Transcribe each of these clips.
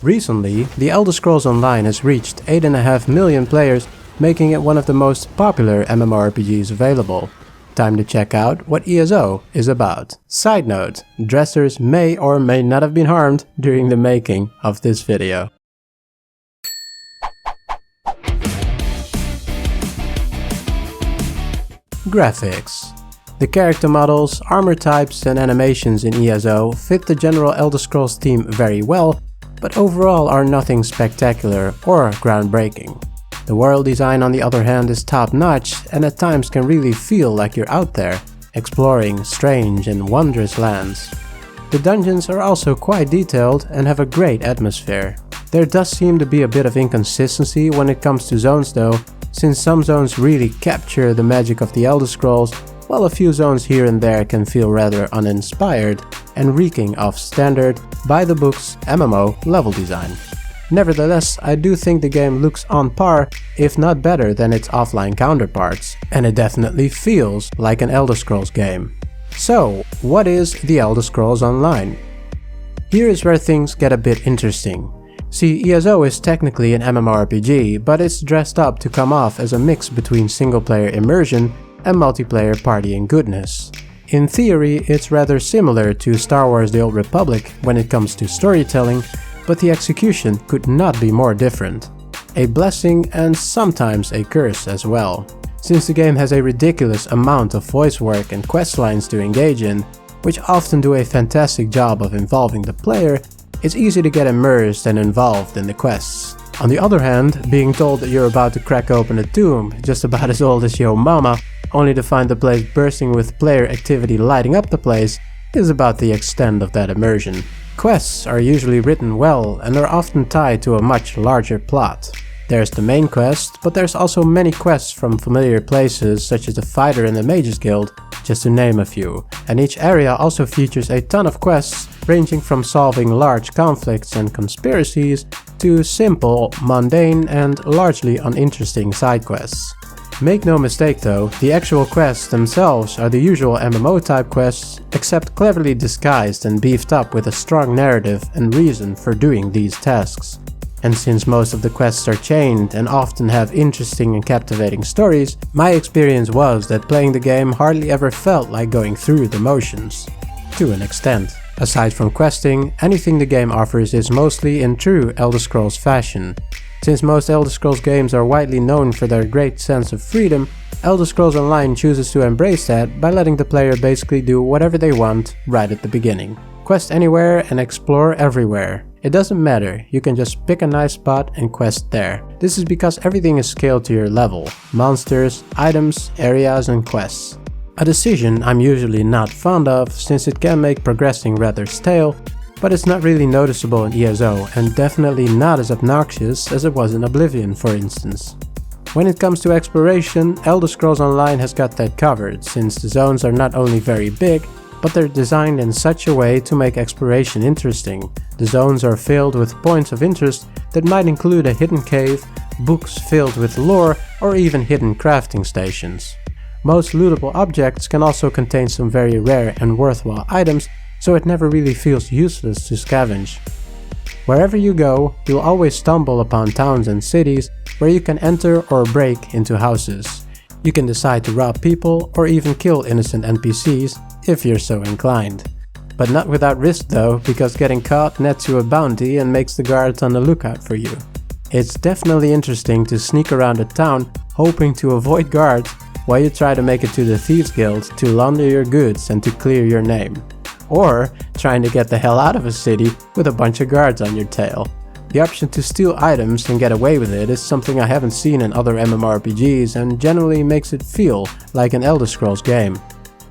Recently, The Elder Scrolls Online has reached 8.5 million players, making it one of the most popular MMORPGs available. Time to check out what ESO is about. Side note, dressers may or may not have been harmed during the making of this video. Graphics. The character models, armor types and animations in ESO fit the general Elder Scrolls theme very well, but overall are nothing spectacular or groundbreaking. The world design on the other hand is top-notch and at times can really feel like you're out there, exploring strange and wondrous lands. The dungeons are also quite detailed and have a great atmosphere. There does seem to be a bit of inconsistency when it comes to zones though, since some zones really capture the magic of the Elder Scrolls, while a few zones here and there can feel rather uninspired and reeking of standard, by-the-books MMO level design. Nevertheless, I do think the game looks on par, if not better than its offline counterparts, and it definitely feels like an Elder Scrolls game. So, what is The Elder Scrolls Online? Here is where things get a bit interesting. See, ESO is technically an MMORPG, but it's dressed up to come off as a mix between single-player immersion and multiplayer partying goodness. In theory, it's rather similar to Star Wars The Old Republic when it comes to storytelling, but the execution could not be more different. A blessing and sometimes a curse as well. Since the game has a ridiculous amount of voice work and quest lines to engage in, which often do a fantastic job of involving the player, it's easy to get immersed and involved in the quests. On the other hand, being told that you're about to crack open a tomb just about as old as yo mama, only to find the place bursting with player activity lighting up the place, is about the extent of that immersion. Quests are usually written well and are often tied to a much larger plot. There's the main quest, but there's also many quests from familiar places such as the Fighter and the Mages Guild, just to name a few. And each area also features a ton of quests, ranging from solving large conflicts and conspiracies to simple, mundane and largely uninteresting side quests. Make no mistake though, the actual quests themselves are the usual MMO type quests, except cleverly disguised and beefed up with a strong narrative and reason for doing these tasks. And since most of the quests are chained and often have interesting and captivating stories, my experience was that playing the game hardly ever felt like going through the motions. To an extent. Aside from questing, anything the game offers is mostly in true Elder Scrolls fashion. Since most Elder Scrolls games are widely known for their great sense of freedom, Elder Scrolls Online chooses to embrace that by letting the player basically do whatever they want right at the beginning. Quest anywhere and explore everywhere. It doesn't matter, you can just pick a nice spot and quest there. This is because everything is scaled to your level: monsters, items, areas and quests. A decision I'm usually not fond of, since it can make progressing rather stale, but it's not really noticeable in ESO and definitely not as obnoxious as it was in Oblivion, for instance. When it comes to exploration, Elder Scrolls Online has got that covered, since the zones are not only very big, but they're designed in such a way to make exploration interesting. The zones are filled with points of interest that might include a hidden cave, books filled with lore, or even hidden crafting stations. Most lootable objects can also contain some very rare and worthwhile items, so it never really feels useless to scavenge. Wherever you go, you'll always stumble upon towns and cities where you can enter or break into houses. You can decide to rob people or even kill innocent NPCs if you're so inclined. But not without risk though, because getting caught nets you a bounty and makes the guards on the lookout for you. It's definitely interesting to sneak around a town hoping to avoid guards while you try to make it to the Thieves Guild to launder your goods and to clear your name. Or trying to get the hell out of a city with a bunch of guards on your tail. The option to steal items and get away with it is something I haven't seen in other MMORPGs and generally makes it feel like an Elder Scrolls game.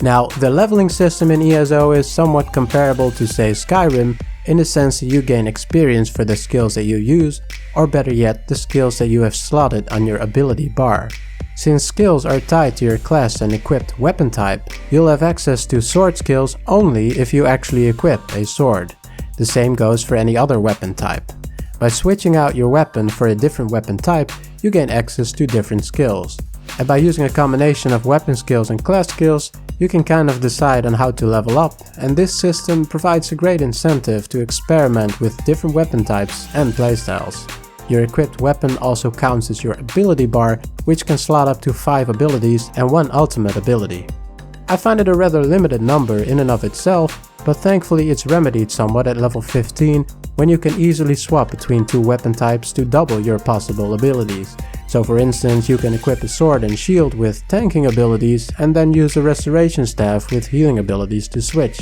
Now, the leveling system in ESO is somewhat comparable to say Skyrim, in the sense that you gain experience for the skills that you use, or better yet, the skills that you have slotted on your ability bar. Since skills are tied to your class and equipped weapon type, you'll have access to sword skills only if you actually equip a sword. The same goes for any other weapon type. By switching out your weapon for a different weapon type, you gain access to different skills. And by using a combination of weapon skills and class skills, you can kind of decide on how to level up, and this system provides a great incentive to experiment with different weapon types and playstyles. Your equipped weapon also counts as your ability bar, which can slot up to 5 abilities and 1 ultimate ability. I find it a rather limited number in and of itself, but thankfully it's remedied somewhat at level 15, when you can easily swap between 2 weapon types to double your possible abilities. So for instance, you can equip a sword and shield with tanking abilities and then use a restoration staff with healing abilities to switch.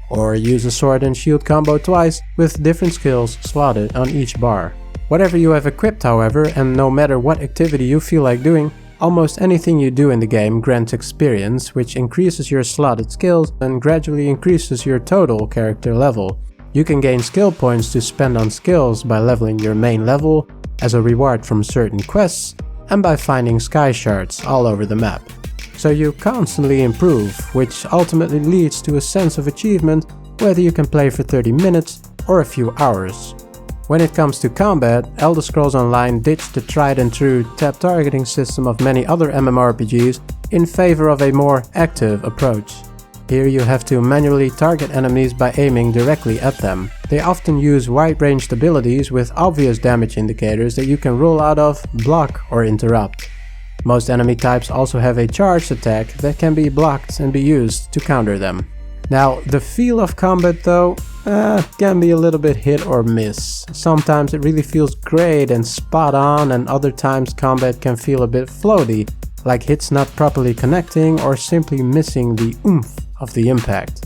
Or use a sword and shield combo twice with different skills slotted on each bar. Whatever you have equipped however, and no matter what activity you feel like doing, almost anything you do in the game grants experience, which increases your slotted skills and gradually increases your total character level. You can gain skill points to spend on skills by leveling your main level, as a reward from certain quests, and by finding sky shards all over the map. So you constantly improve, which ultimately leads to a sense of achievement, whether you can play for 30 minutes or a few hours. When it comes to combat, Elder Scrolls Online ditched the tried and true tap targeting system of many other MMORPGs in favor of a more active approach. Here you have to manually target enemies by aiming directly at them. They often use wide-ranged abilities with obvious damage indicators that you can roll out of, block or interrupt. Most enemy types also have a charged attack that can be blocked and be used to counter them. Now, the feel of combat though, can be a little bit hit or miss. Sometimes it really feels great and spot on, and other times combat can feel a bit floaty, like hits not properly connecting or simply missing the oomph of the impact.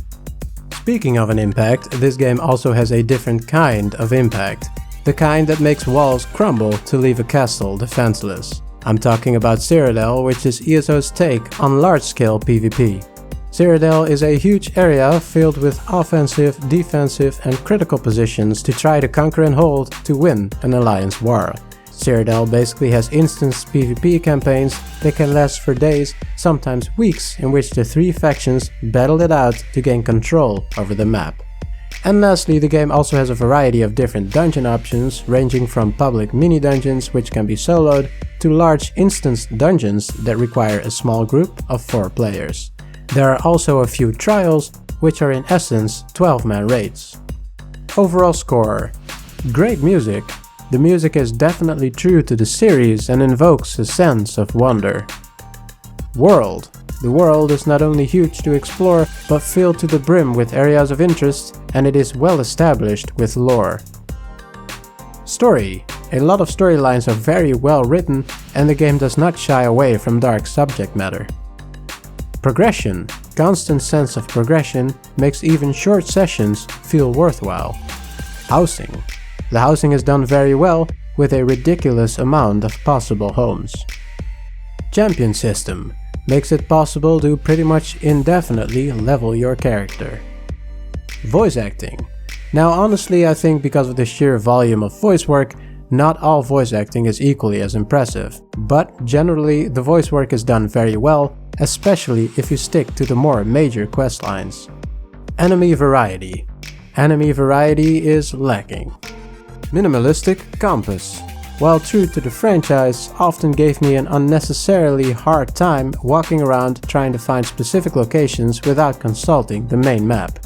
Speaking of an impact, this game also has a different kind of impact. The kind that makes walls crumble to leave a castle defenseless. I'm talking about Cyrodiil, which is ESO's take on large-scale PvP. Cyrodiil is a huge area filled with offensive, defensive and critical positions to try to conquer and hold to win an alliance war. Cyrodiil basically has instance PvP campaigns that can last for days, sometimes weeks, in which the 3 factions battle it out to gain control over the map. And lastly, the game also has a variety of different dungeon options, ranging from public mini-dungeons which can be soloed, to large instance dungeons that require a small group of 4 players. There are also a few trials, which are in essence 12-man raids. Overall score: great music. The music is definitely true to the series and invokes a sense of wonder. World. The world is not only huge to explore, but filled to the brim with areas of interest, and it is well established with lore. Story. A lot of storylines are very well written, and the game does not shy away from dark subject matter. Progression. Constant sense of progression makes even short sessions feel worthwhile. Housing. The housing is done very well, with a ridiculous amount of possible homes. Champion system makes it possible to pretty much indefinitely level your character. Voice acting. Now honestly, I think because of the sheer volume of voice work, not all voice acting is equally as impressive, but generally the voice work is done very well, especially if you stick to the more major quest lines. Enemy variety. Enemy variety is lacking. Minimalistic compass. While true to the franchise, often gave me an unnecessarily hard time walking around trying to find specific locations without consulting the main map.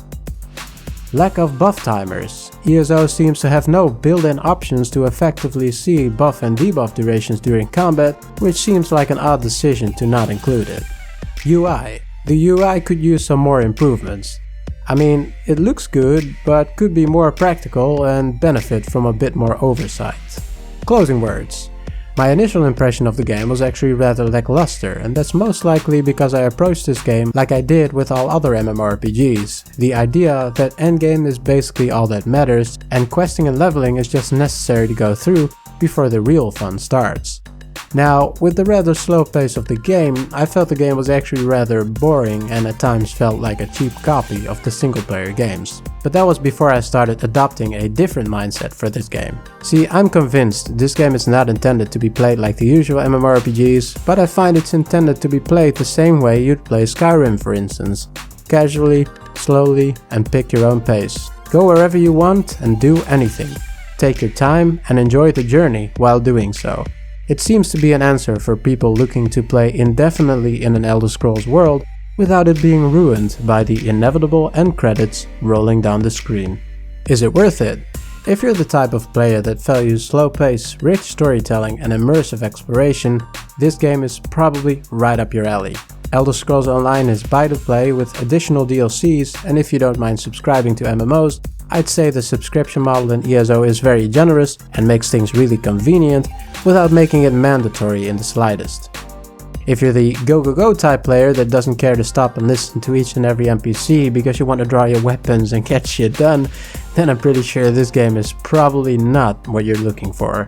Lack of buff timers. ESO seems to have no built-in options to effectively see buff and debuff durations during combat, which seems like an odd decision to not include it. UI. The UI could use some more improvements. I mean, it looks good, but could be more practical and benefit from a bit more oversight. Closing words. My initial impression of the game was actually rather lackluster, and that's most likely because I approached this game like I did with all other MMORPGs. The idea that endgame is basically all that matters, and questing and leveling is just necessary to go through before the real fun starts. Now, with the rather slow pace of the game, I felt the game was actually rather boring and at times felt like a cheap copy of the single-player games. But that was before I started adopting a different mindset for this game. See, I'm convinced this game is not intended to be played like the usual MMORPGs, but I find it's intended to be played the same way you'd play Skyrim, for instance. Casually, slowly, and pick your own pace. Go wherever you want and do anything. Take your time and enjoy the journey while doing so. It seems to be an answer for people looking to play indefinitely in an Elder Scrolls world without it being ruined by the inevitable end credits rolling down the screen. Is it worth it? If you're the type of player that values slow pace, rich storytelling and immersive exploration, this game is probably right up your alley. Elder Scrolls Online is buy to play with additional DLCs, and if you don't mind subscribing to MMOs, I'd say the subscription model in ESO is very generous and makes things really convenient without making it mandatory in the slightest. If you're the go type player that doesn't care to stop and listen to each and every NPC because you want to draw your weapons and get shit done, then I'm pretty sure this game is probably not what you're looking for.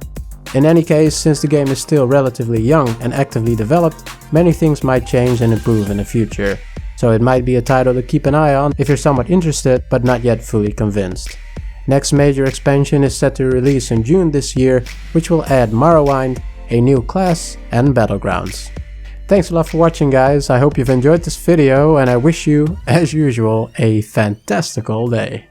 In any case, since the game is still relatively young and actively developed, many things might change and improve in the future. So it might be a title to keep an eye on if you're somewhat interested but not yet fully convinced. Next major expansion is set to release in June this year, which will add Morrowind, a new class and battlegrounds. Thanks a lot for watching, guys. I hope you've enjoyed this video and I wish you, as usual, a fantastical day.